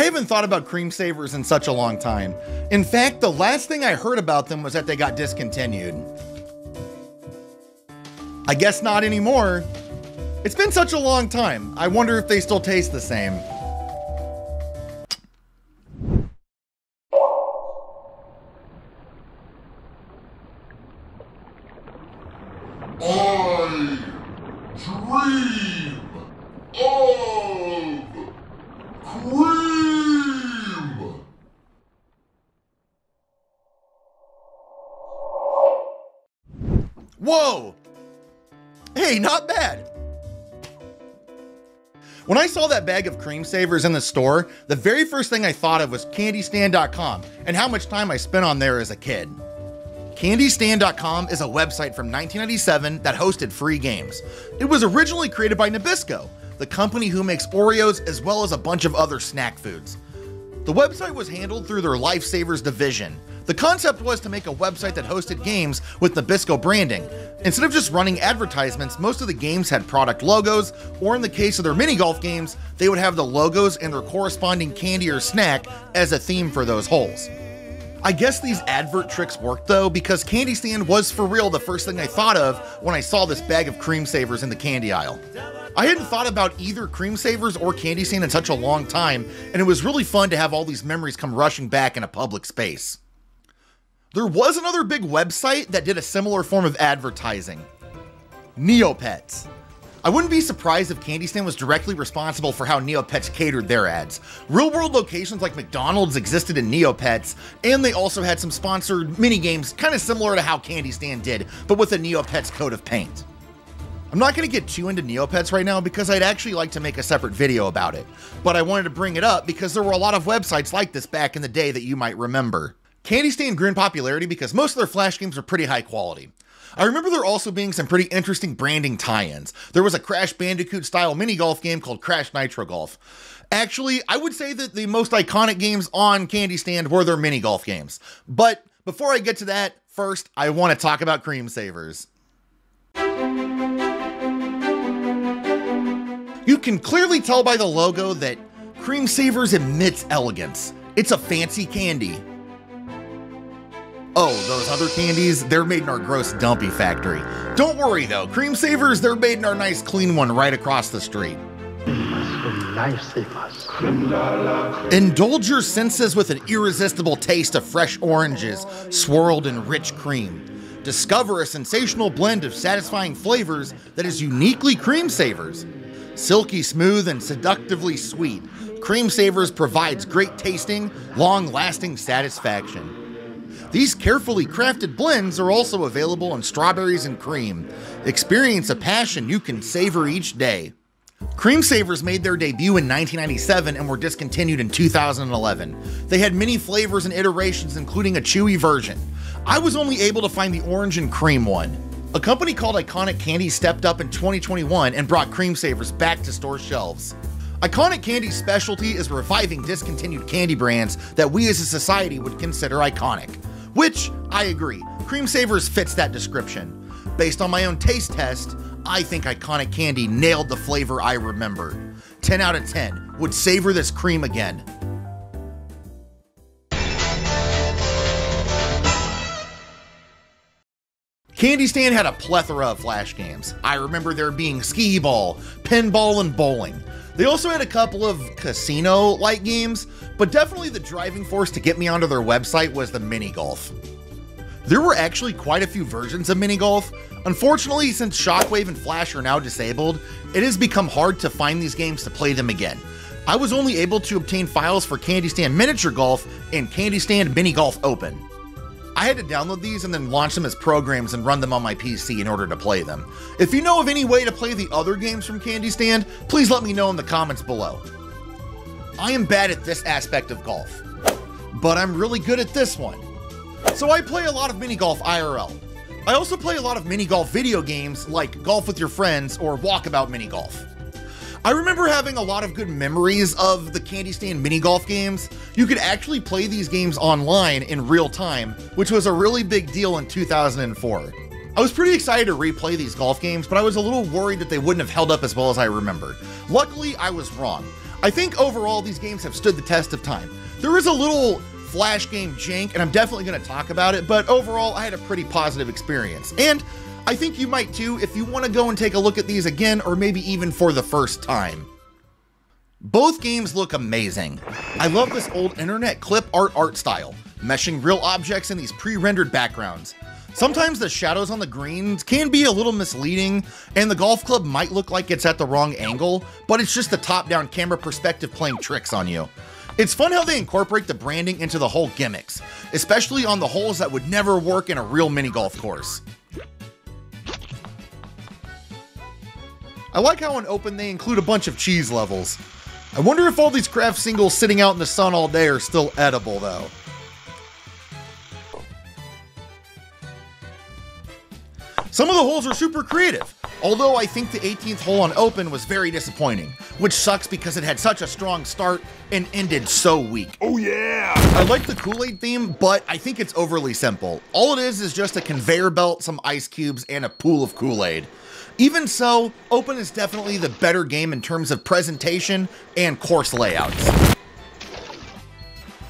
I haven't thought about Creme Savers in such a long time. In fact, the last thing I heard about them was that they got discontinued. I guess not anymore. It's been such a long time. I wonder if they still taste the same. I dream of cream. Whoa! Hey, not bad. When I saw that bag of Creme Savers in the store, the very first thing I thought of was candystand.com and how much time I spent on there as a kid. Candystand.com is a website from 1997 that hosted free games. It was originally created by Nabisco, the company who makes Oreos as well as a bunch of other snack foods. The website was handled through their Lifesavers division. The concept was to make a website that hosted games with Nabisco branding. Instead of just running advertisements, most of the games had product logos, or in the case of their mini golf games, they would have the logos and their corresponding candy or snack as a theme for those holes. I guess these advert tricks worked though, because Candy Stand was for real the first thing I thought of when I saw this bag of Creme Savers in the candy aisle. I hadn't thought about either Creme Savers or Candy Stand in such a long time, and it was really fun to have all these memories come rushing back in a public space. There was another big website that did a similar form of advertising. Neopets. I wouldn't be surprised if Candy Stand was directly responsible for how Neopets catered their ads. Real-world locations like McDonald's existed in Neopets, and they also had some sponsored mini-games kind of similar to how Candy Stand did, but with a Neopets coat of paint. I'm not going to get too into Neopets right now because I'd actually like to make a separate video about it, but I wanted to bring it up because there were a lot of websites like this back in the day that you might remember. Candy Stand grew in popularity because most of their Flash games are pretty high quality. I remember there also being some pretty interesting branding tie-ins. There was a Crash Bandicoot-style mini-golf game called Crash Nitro Golf. Actually, I would say that the most iconic games on Candy Stand were their mini-golf games. But before I get to that, first, I want to talk about Creme Savers. You can clearly tell by the logo that Creme Savers emits elegance. It's a fancy candy. Oh, those other candies, they're made in our gross dumpy factory. Don't worry though, Creme Savers, they're made in our nice clean one right across the street. Indulge your senses with an irresistible taste of fresh oranges swirled in rich cream. Discover a sensational blend of satisfying flavors that is uniquely Creme Savers. Silky smooth and seductively sweet, Creme Savers provides great tasting, long-lasting satisfaction. These carefully crafted blends are also available in strawberries and cream. Experience a passion you can savor each day. Creme Savers made their debut in 1997 and were discontinued in 2011. They had many flavors and iterations, including a chewy version. I was only able to find the orange and cream one. A company called Iconic Candy stepped up in 2021 and brought Creme Savers back to store shelves. Iconic Candy's specialty is reviving discontinued candy brands that we as a society would consider iconic. Which, I agree, Creme Savers fits that description. Based on my own taste test, I think Iconic Candy nailed the flavor I remember. 10 out of 10, would savor this cream again. Candy Stand had a plethora of Flash games. I remember there being skee ball, pinball, and bowling. They also had a couple of casino-like games, but definitely the driving force to get me onto their website was the mini golf. There were actually quite a few versions of mini golf. Unfortunately, since Shockwave and Flash are now disabled, it has become hard to find these games to play them again. I was only able to obtain files for Candy Stand Miniature Golf and Candy Stand Mini Golf Open. I had to download these and then launch them as programs and run them on my PC in order to play them. If you know of any way to play the other games from Candy Stand, please let me know in the comments below. I am bad at this aspect of golf, but I'm really good at this one. So I play a lot of mini golf IRL. I also play a lot of mini golf video games like Golf with Your Friends or Walkabout Mini Golf. I remember having a lot of good memories of the Candy Stand mini golf games. You could actually play these games online in real time, which was a really big deal in 2004. I was pretty excited to replay these golf games, but I was a little worried that they wouldn't have held up as well as I remember. Luckily, I was wrong. I think overall these games have stood the test of time. There is a little flash game jank, and I'm definitely going to talk about it, but overall I had a pretty positive experience. And I think you might too if you want to go and take a look at these again, or maybe even for the first time. Both games look amazing. I love this old internet clip art style, meshing real objects in these pre-rendered backgrounds. Sometimes the shadows on the greens can be a little misleading, and the golf club might look like it's at the wrong angle, but it's just the top-down camera perspective playing tricks on you. It's fun how they incorporate the branding into the whole gimmicks, especially on the holes that would never work in a real mini golf course. I like how in Open they include a bunch of cheese levels. I wonder if all these craft singles sitting out in the sun all day are still edible though. Some of the holes are super creative, although I think the 18th hole on Open was very disappointing, which sucks because it had such a strong start and ended so weak. Oh yeah! I like the Kool-Aid theme, but I think it's overly simple. All it is just a conveyor belt, some ice cubes, and a pool of Kool-Aid. Even so, Open is definitely the better game in terms of presentation and course layouts.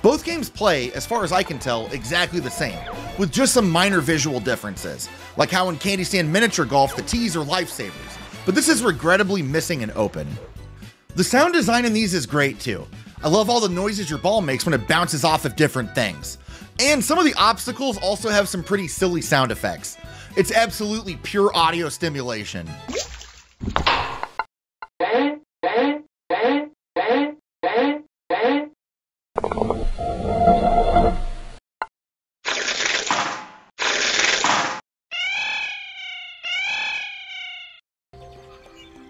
Both games play, as far as I can tell, exactly the same, with just some minor visual differences, like how in Candy Stand Miniature Golf the tees are lifesavers, but this is regrettably missing in Open. The sound design in these is great too. I love all the noises your ball makes when it bounces off of different things. And some of the obstacles also have some pretty silly sound effects. It's absolutely pure audio stimulation.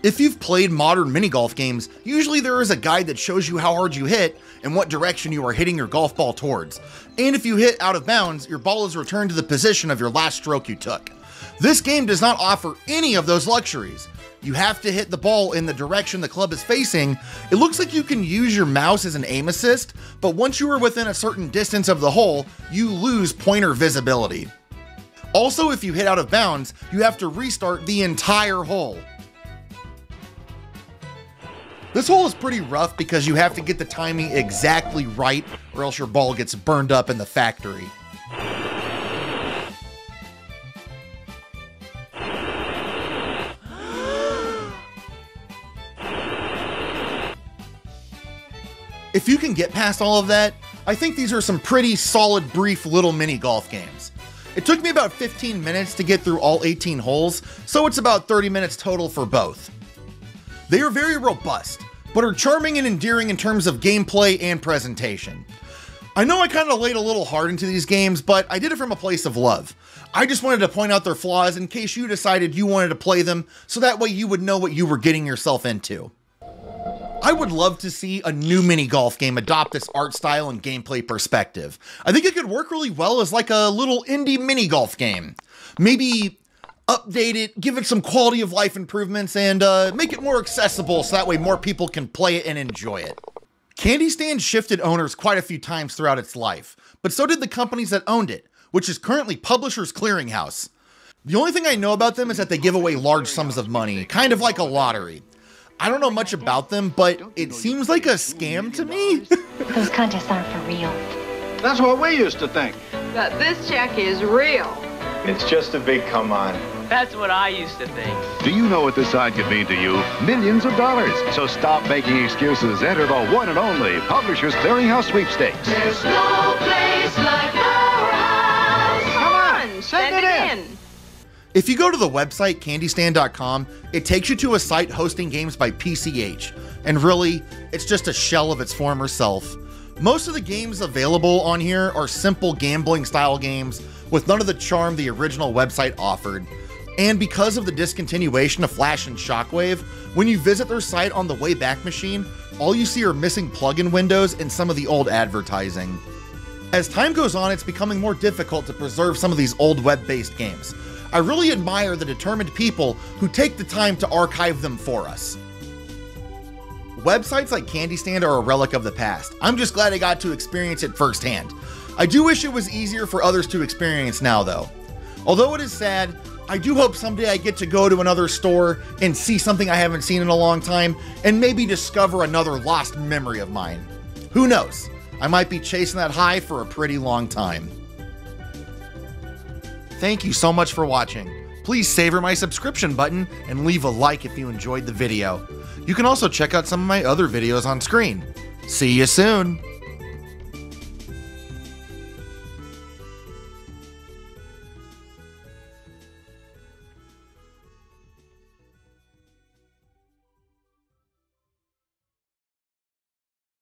If you've played modern mini golf games, usually there is a guide that shows you how hard you hit and what direction you are hitting your golf ball towards. And if you hit out of bounds, your ball is returned to the position of your last stroke you took. This game does not offer any of those luxuries. You have to hit the ball in the direction the club is facing. It looks like you can use your mouse as an aim assist, but once you are within a certain distance of the hole, you lose pointer visibility. Also, if you hit out of bounds, you have to restart the entire hole. This hole is pretty rough because you have to get the timing exactly right or else your ball gets burned up in the factory. If you can get past all of that, I think these are some pretty solid, brief little mini golf games. It took me about 15 minutes to get through all 18 holes, so it's about 30 minutes total for both. They are very robust, but are charming and endearing in terms of gameplay and presentation. I know I kind of laid a little hard into these games, but I did it from a place of love. I just wanted to point out their flaws in case you decided you wanted to play them, so that way you would know what you were getting yourself into. I would love to see a new mini golf game adopt this art style and gameplay perspective. I think it could work really well as like a little indie mini golf game. Maybe update it, give it some quality of life improvements, and make it more accessible so that way more people can play it and enjoy it. Candy Stand shifted owners quite a few times throughout its life, but so did the companies that owned it, which is currently Publishers Clearinghouse. The only thing I know about them is that they give away large sums of money, kind of like a lottery. I don't know much about them, but it seems like a scam to me. Those contests aren't for real. That's what we used to think. But this check is real. It's just a big come on. That's what I used to think. Do you know what this side could mean to you? Millions of dollars. So stop making excuses. Enter the one and only Publishers Clearinghouse Sweepstakes. There's no place like our house. Come on, send it in. If you go to the website candystand.com, it takes you to a site hosting games by PCH, and really, it's just a shell of its former self. Most of the games available on here are simple gambling style games with none of the charm the original website offered. And because of the discontinuation of Flash and Shockwave, when you visit their site on the Wayback Machine, all you see are missing plugin windows and some of the old advertising. As time goes on, it's becoming more difficult to preserve some of these old web-based games. I really admire the determined people who take the time to archive them for us. Websites like Candy Stand are a relic of the past. I'm just glad I got to experience it firsthand. I do wish it was easier for others to experience now though. Although it is sad, I do hope someday I get to go to another store and see something I haven't seen in a long time and maybe discover another lost memory of mine. Who knows? I might be chasing that high for a pretty long time. Thank you so much for watching. Please savor my subscription button and leave a like if you enjoyed the video. You can also check out some of my other videos on screen. See you soon!